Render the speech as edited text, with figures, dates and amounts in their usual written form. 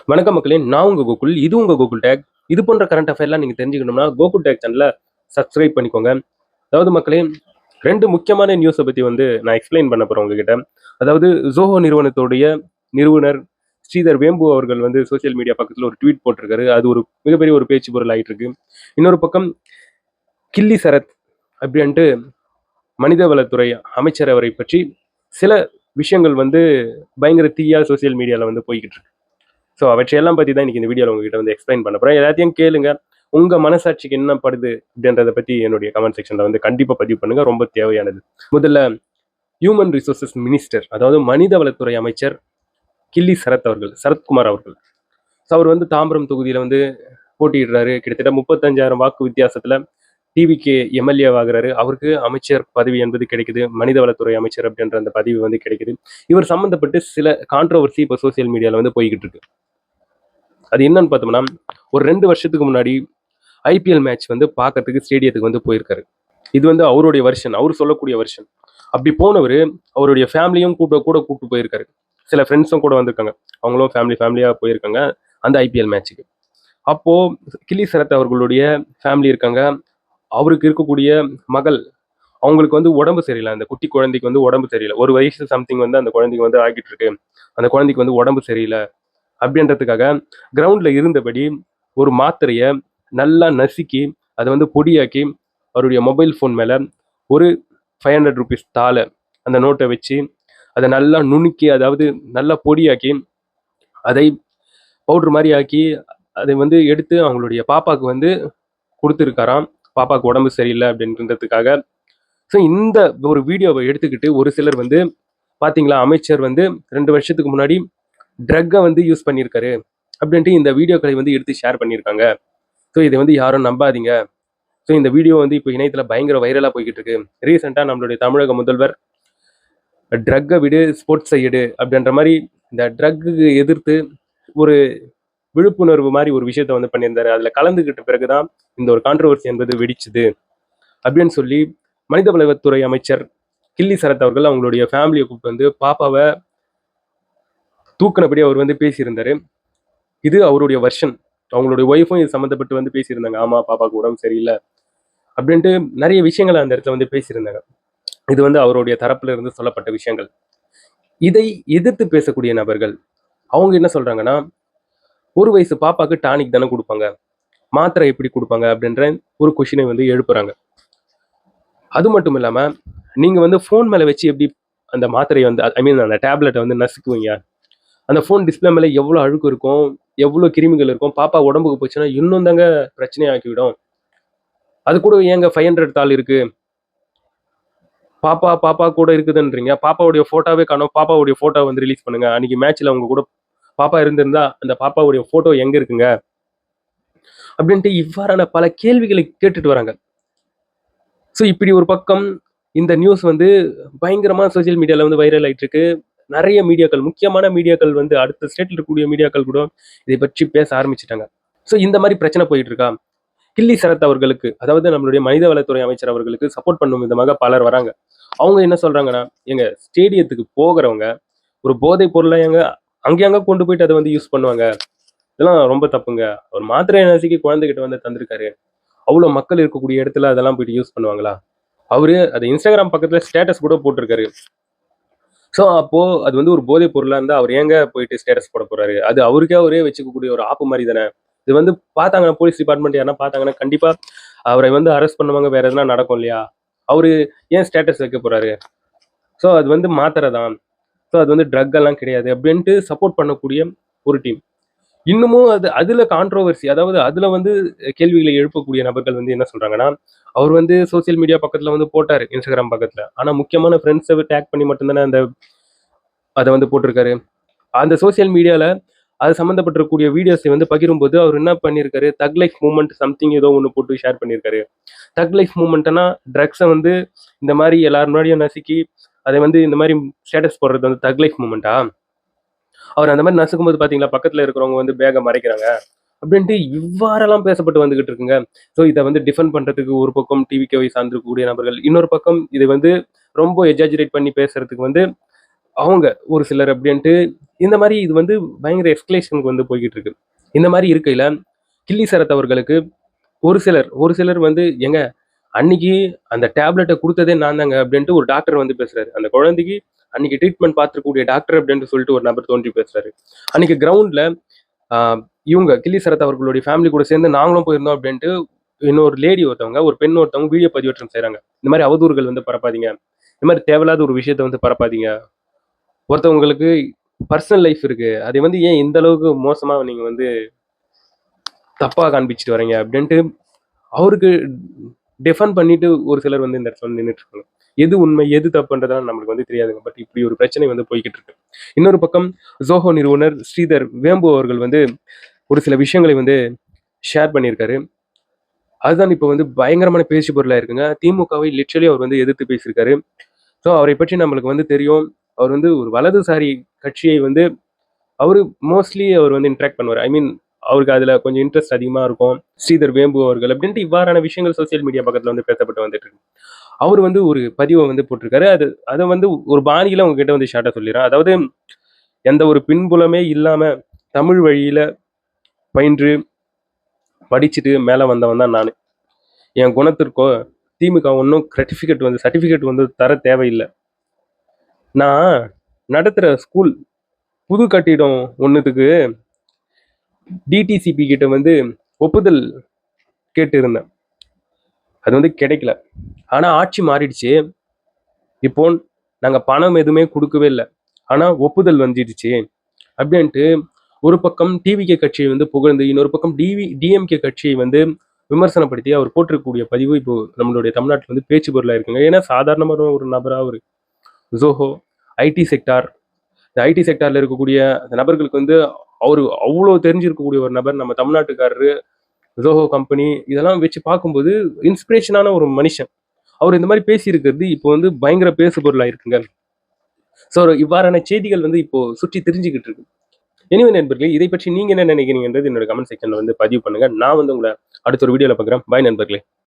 வணக்கம் மக்களே, நான் உங்க கோகுல். இது உங்க கோகுல் டேக். இது போன்ற கரண்ட் அஃபேர்லாம் நீங்க தெரிஞ்சுக்கணும்னா கோகுல் டேக் சேனலை சப்ஸ்கிரைப் பண்ணிக்கோங்க. அதாவது மக்களே, 2 முக்கியமான நியூஸை பத்தி நான் எக்ஸ்பிளைன் பண்ண போறேன் உங்ககிட்ட. அதாவது ஜோஹோ நிறுவனத்துடைய நிறுவனர் ஸ்ரீதர் வேம்பு அவர்கள் சோசியல் மீடியா பக்கத்துல ஒரு ட்வீட் போட்டிருக்காரு. அது ஒரு மிகப்பெரிய ஒரு பேச்சு பொருள் ஆயிட்டு இருக்கு. இன்னொரு பக்கம் கில்லி சரத் அப்படின்ட்டு மனிதவளத்துறை அமைச்சர் அவரை பற்றி சில விஷயங்கள் பயங்கர தீயா சோசியல் மீடியால போய்கிட்டு இருக்கு. ஸோ அவற்றையெல்லாம் பற்றி தான் இன்னைக்கு இந்த வீடியோவில் உங்ககிட்ட எக்ஸ்பிளைன் பண்ண போகிறேன். எல்லாத்தையும் கேளுங்க. உங்கள் மனசாட்சிக்கு என்ன படுது அப்படின்றத பற்றி என்னுடைய கமெண்ட் செக்ஷனில் கண்டிப்பாக பதிவு பண்ணுங்க. ரொம்ப தேவையானது. முதல்ல ஹியூமன் ரிசோர்சஸ் மினிஸ்டர், அதாவது மனிதவளத்துறை அமைச்சர் கில்லி சரத்குமார் அவர்கள். ஸோ அவர் தாம்பரம் தொகுதியில் போட்டியிடுறாரு. கிட்டத்தட்ட 35,000 வாக்கு வித்தியாசத்தில் டிவிக்கு எம்எல்ஏ ஆகுறாரு. அவருக்கு அமைச்சர் பதவி என்பது கிடைக்குது. மனிதவளத்துறை அமைச்சர் அப்படின்ற அந்த பதவி கிடைக்குது. இவர் சம்பந்தப்பட்டு சில கான்ட்ரோவர்சி இப்போ சோசியல் மீடியாவில் போய்கிட்டு இருக்கு. அது என்னன்னு பார்த்தோம்னா, ஒரு 2 வருஷத்துக்கு முன்னாடி ஐபிஎல் மேட்ச் பார்க்கறதுக்கு ஸ்டேடியத்துக்கு போயிருக்காரு. இது அவருடைய வெர்ஷன், அவர் சொல்லக்கூடிய வெர்ஷன். அப்படி போனவர் அவருடைய ஃபேமிலியும் கூட கூப்பிட்டு போயிருக்காரு. சில ஃப்ரெண்ட்ஸும் கூட வந்திருக்காங்க. அவங்களும் ஃபேமிலியாக போயிருக்காங்க அந்த ஐபிஎல் மேட்ச்சுக்கு. அப்போ கில்லி சரத் அவர்களுடைய ஃபேமிலி இருக்காங்க. அவருக்கு இருக்கக்கூடிய மகள், அவங்களுக்கு உடம்பு சரியில்லை. அந்த குட்டி குழந்தைக்கு உடம்பு சரியில்லை. ஒரு வயசு சம்திங் அந்த குழந்தைக்கு ஆகிட்டு இருக்கு. அந்த குழந்தைக்கு உடம்பு சரியில்லை அப்படின்றதுக்காக கிரவுண்ட்ல இருந்தபடி ஒரு மாத்திரையை நல்லா நசுக்கி அதை பொடியாக்கி அவருடைய மொபைல் ஃபோன் மேலே ஒரு 500 ருபீஸ் தாளை அந்த நோட்டை வச்சு அதை நல்லா நுணுக்கி, அதாவது நல்லா பொடியாக்கி அதை பவுடர் மாதிரி ஆக்கி அதை எடுத்து அவங்களுடைய பாப்பாவுக்கு கொடுத்துருக்காராம். பாப்பாவுக்கு உடம்பு சரியில்லை அப்படின்றதுக்காக. ஸோ இந்த ஒரு வீடியோவை எடுத்துக்கிட்டு ஒரு சிலர் பார்த்தீங்களா, அமைச்சர் 2 வருஷத்துக்கு முன்னாடி ட்ரக்கை யூஸ் பண்ணியிருக்காரு அப்படின்ட்டு இந்த வீடியோக்களை எடுத்து ஷேர் பண்ணியிருக்காங்க. ஸோ இதை யாரும் நம்பாதீங்க. ஸோ இந்த வீடியோ இப்போ இணையத்தில் பயங்கர வைரலாக போய்கிட்டு இருக்கு. ரீசெண்டாக நம்மளுடைய தமிழக முதல்வர் ட்ரக்கை விடு ஸ்போர்ட்ஸை எடு அப்படின்ற மாதிரி இந்த ட்ரக்கு எதிர்த்து ஒரு விழிப்புணர்வு மாதிரி ஒரு விஷயத்த பண்ணியிருந்தாரு. அதில் கலந்துக்கிட்ட பிறகுதான் இந்த ஒரு கான்ட்ரவர்சி என்பது வெடிச்சுது அப்படின்னு சொல்லி மனிதவளத்துறை அமைச்சர் கில்லி சரத் அவர்கள் அவங்களுடைய ஃபேமிலியை கூப்பிட்டு பாப்பாவை தூக்கினபடி அவர் பேசியிருந்தாரு. இது அவருடைய வெர்ஷன். அவங்களுடைய ஒய்ஃபும் இது சம்மந்தப்பட்டு பேசியிருந்தாங்க. ஆமா, பாப்பாவுக்கு உடம்பு சரியில்லை அப்படின்ட்டு நிறைய விஷயங்களை அந்த இடத்துல பேசியிருந்தாங்க. இது அவருடைய தரப்புல இருந்து சொல்லப்பட்ட விஷயங்கள். இதை எதிர்த்து பேசக்கூடிய நபர்கள் அவங்க என்ன சொல்றாங்கன்னா, ஒரு வயசு பாப்பாக்கு டானிக் தானே கொடுப்பாங்க, மாத்திரை எப்படி கொடுப்பாங்க அப்படின்ற ஒரு கொஷினை எழுப்புறாங்க. அது மட்டும் இல்லாம நீங்க ஃபோன் மேல வச்சு எப்படி அந்த மாத்திரையை அந்த டேப்லெட்டை நசுக்குவீங்க? அந்த ஃபோன் டிஸ்பிளே மேலே எவ்வளோ அழுக்கு இருக்கும், எவ்வளோ கிருமிகள் இருக்கும். பாப்பா உடம்புக்கு போச்சுன்னா இன்னும் தாங்க பிரச்சனையாக்கிவிடும். அது கூட ஏங்க 500 தாள் இருக்கு, பாப்பா கூட இருக்குதுன்றீங்க. பாப்பாவுடைய ஃபோட்டோவே காணோம். பாப்பாவுடைய ஃபோட்டோ ரிலீஸ் பண்ணுங்க. அன்னைக்கு மேட்ச்ல அவங்க கூட பாப்பா இருந்திருந்தா அந்த பாப்பாவுடைய ஃபோட்டோ எங்க இருக்குங்க அப்படின்ட்டு இவ்வாறான பல கேள்விகளை கேட்டுட்டு வராங்க. ஸோ இப்படி ஒரு பக்கம் இந்த நியூஸ் பயங்கரமா சோசியல் மீடியால வைரல் ஆயிட்டு இருக்கு. நிறைய மீடியாக்கள், முக்கியமான மீடியாக்கள் அடுத்த ஸ்டேட்ல இருக்கக்கூடிய மீடியாக்கள் கூட இதை பற்றி பேச ஆரம்பிச்சிட்டாங்க. ஸோ இந்த மாதிரி பிரச்சனை போயிட்டு இருக்கா. கில்லி சரத் அவர்களுக்கு, அதாவது நம்மளுடைய மனிதவளத்துறை அமைச்சர் அவர்களுக்கு சப்போர்ட் பண்ணும் விதமாக பலர் வராங்க. அவங்க என்ன சொல்றாங்கன்னா, எங்க ஸ்டேடியத்துக்கு போகிறவங்க ஒரு போதை பொருளை அங்கங்க கொண்டு போயிட்டு அதை யூஸ் பண்ணுவாங்க. இதெல்லாம் ரொம்ப தப்புங்க. ஒரு மாத்திரை நசுக்கி குழந்தைகிட்ட தந்திருக்காரு. அவ்வளவு மக்கள் இருக்கக்கூடிய இடத்துல அதெல்லாம் போயிட்டு யூஸ் பண்ணுவாங்களா? அவரு அதை இன்ஸ்டாகிராம் பக்கத்துல ஸ்டேட்டஸ் கூட போட்டிருக்காரு. ஸோ அப்போ அது ஒரு போதை பொருளா இருந்தா அவர் ஏங்க போயிட்டு ஸ்டேட்டஸ் போட போறாரு? அது அவருக்கே அவரே வச்சுக்கக்கூடிய ஒரு ஆப்பு மாதிரி தானே. இது பார்த்தாங்கன்னா, போலீஸ் டிபார்ட்மெண்ட் யாருன்னா பார்த்தாங்கன்னா கண்டிப்பா அவரை அரெஸ்ட் பண்ணுவாங்க. வேற எதுனா நடக்கும் இல்லையா? அவரு ஏன் ஸ்டேட்டஸ் வைக்க போறாரு? ஸோ அது மாத்திரை தான். ஸோ அது ட்ரக் எல்லாம் கிடையாது அப்படின்ட்டு சப்போர்ட் பண்ணக்கூடிய ஒரு டீம். இன்னமும் அதுல கான்ட்ரோவர்சி, அதாவது அதுல கேள்விகளை எழுப்பக்கூடிய நபர்கள் என்ன சொல்றாங்கன்னா, அவர் சோசியல் மீடியா பக்கத்துல போட்டாரு, இன்ஸ்டாகிராம் பக்கத்துல. ஆனா முக்கியமான ஃப்ரெண்ட்ஸை டேக் பண்ணி மட்டும்தானே அதை போட்டிருக்காரு. அந்த சோசியல் மீடியால அது சம்மந்தப்பட்டிருக்கக்கூடிய வீடியோஸை பகிரும்போது அவர் என்ன பண்ணியிருக்காரு, தக் லைஃப் மூவ்மெண்ட் சம்திங் ஏதோ ஒன்று போட்டு ஷேர் பண்ணியிருக்காரு. தக் லைஃப் மூவ்மெண்ட்னா ட்ரக்ஸை இந்த மாதிரி எல்லாரும் முன்னாடியும் நசுக்கி அதை இந்த மாதிரி ஸ்டேட்டஸ் போடுறது தக் லைஃப் மூவ்மெண்ட்டா? அவர் அந்த மாதிரி நசுக்கும் போது பார்த்தீங்களா, பக்கத்தில் இருக்கிறவங்க பேகை மறைக்கிறாங்க அப்படின்ட்டு இவ்வாறெல்லாம் பேசப்பட்டு வந்துகிட்டு இருக்குங்க. ஸோ இதை டிஃபெண்ட் பண்றதுக்கு ஒரு பக்கம் டிவிகேவை சார்ந்திருக்கக்கூடிய நபர்கள், இன்னொரு பக்கம் இதை ரொம்ப எஜாஜரேட் பண்ணி பேசுறதுக்கு அவங்க ஒரு சிலர் அப்படின்ட்டு இந்த மாதிரி இது வந்து பயங்கர எஸ்கலேஷனுக்கு வந்து போய்கிட்டு இருக்கு. இந்த மாதிரி இருக்கையில கில்லி சரத் அவர்களுக்கு ஒரு சிலர் வந்து எங்க அன்னைக்கு அந்த டேப்லெட்டை கொடுத்ததே நான் தாங்க அப்படின்ட்டு ஒரு டாக்டர் வந்து பேசுறாரு. அந்த குழந்தைக்கு அன்னைக்கு ட்ரீட்மெண்ட் பார்த்துக்கூடிய டாக்டர் அப்படின்ட்டு சொல்லிட்டு ஒரு நபர் தோன்றி பேசுறாரு. அன்னைக்கு கிரவுண்ட்ல இவங்க கில்லி சரத் அவர்களுடைய ஃபேமிலி கூட சேர்ந்து நாங்களும் போயிருந்தோம் அப்படின்ட்டு இன்னொரு லேடி ஒருத்தவங்க ஒரு பெண் ஒருத்தவங்க வீடியோ பதிவேற்றம் செய்றாங்க. இந்த மாதிரி அவதூறுகள் வந்து பரப்பாதீங்க, இந்த மாதிரி தேவையில்லாத ஒரு விஷயத்த வந்து பரப்பாதீங்க, ஒருத்தவங்களுக்கு பர்சனல் லைஃப் இருக்கு, அதை வந்து ஏன் இந்த அளவுக்கு மோசமா நீங்க வந்து தப்பா காண்பிச்சுட்டு வரீங்க அப்படின்ட்டு அவருக்கு டிஃபெண்ட் பண்ணிட்டு ஒரு சிலர் வந்து இந்த இடத்துல வந்து நின்றுட்டு இருக்காங்க. எது உண்மை எது தப்புன்றதெல்லாம் நம்மளுக்கு வந்து தெரியாதுங்க. பட் இப்படி ஒரு பிரச்சனை வந்து போய்கிட்டு இருக்கு. இன்னொரு பக்கம் ஜோஹோ நிறுவனர் ஸ்ரீதர் வேம்பு அவர்கள் வந்து ஒரு சில விஷயங்களை வந்து ஷேர் பண்ணியிருக்காரு. அதுதான் இப்போ வந்து பயங்கரமான பேச்சு பொருளா இருக்குங்க. திமுகவை லிட்ரலி அவர் வந்து எதிர்த்து பேசியிருக்காரு. ஸோ அவரை பற்றி நம்மளுக்கு வந்து தெரியும். அவர் வந்து ஒரு வலதுசாரி கட்சியை வந்து அவரு மோஸ்ட்லி அவர் வந்து இன்ட்ராக்ட் பண்ணுவார். ஐ மீன் அவருக்கு அதுல கொஞ்சம் இன்ட்ரெஸ்ட் அதிகமா இருக்கும். ஸ்ரீதர் வேம்பு அவர்கள் அப்படின்ட்டு இவ்வாறான விஷயங்கள் சோசியல் மீடியா பக்கத்துல வந்து பேசப்பட்டு வந்துட்டு இருக்கு. அவர் வந்து ஒரு பதிவை வந்து போட்டிருக்காரு. அதை வந்து ஒரு பாணியில உங்ககிட்ட வந்து ஷார்ட்டா சொல்லிடுறேன். அதாவது எந்த ஒரு பின்புலமே இல்லாம தமிழ் வழியில பயின்று படிச்சுட்டு மேல வந்தவன் தான் நானு. என் குணத்திற்கோ திமுக ஒன்றும் சர்டிஃபிகேட் வந்து தர தேவையில்லை. நான் நடத்துற ஸ்கூல் புது கட்டிடம் ஒன்றுத்துக்கு டிடிசிபி கிட்ட வந்து ஒப்புதல் கேட்டு இருந்தேன். அது வந்து கிடைக்கல. ஆனா ஆட்சி மாறிடுச்சு. இப்போ நாங்க பணம் எதுவுமே கொடுக்கவே இல்லை, ஆனா ஒப்புதல் வந்துடுச்சு அப்படின்ட்டு ஒரு பக்கம் டிவிகே கட்சியை வந்து புகழ்ந்து இன்னொரு பக்கம் டிஎம்கே கட்சியை வந்து விமர்சனப்படுத்தி அவர் போட்டிருக்கக்கூடிய பதிவு இப்போ நம்மளுடைய தமிழ்நாட்டில் வந்து பேச்சு பொருளா இருக்குங்க. ஏன்னா சாதாரணமான ஒரு நபரா ஒரு ஜோஹோ ஐடி செக்டார், இந்த ஐடி செக்டார்ல இருக்கக்கூடிய அந்த நபர்களுக்கு வந்து அவரு அவ்வளோ தெரிஞ்சிருக்கக்கூடிய ஒரு நபர், நம்ம தமிழ்நாட்டுக்காரரு, ஜோஹோ கம்பெனி இதெல்லாம் வச்சு பார்க்கும்போது இன்ஸ்பிரேஷனான ஒரு மனுஷன். அவர் இந்த மாதிரி பேசியிருக்கிறது இப்போ வந்து பயங்கர பேசு பொருளா இருக்குங்க. ஸோ இவ்வாறான செய்திகள் வந்து இப்போ சுற்றி தெரிஞ்சுக்கிட்டு இருக்கு. எனிவே நண்பர்களே, இதை பற்றி நீங்க என்ன நினைக்கிறீங்கன்றது என்னோட கமெண்ட் செக்ஷன்ல வந்து பதிவு பண்ணுங்க. நான் வந்து உங்களை அடுத்த ஒரு வீடியோல பார்க்குறேன். பாய் நண்பர்களே.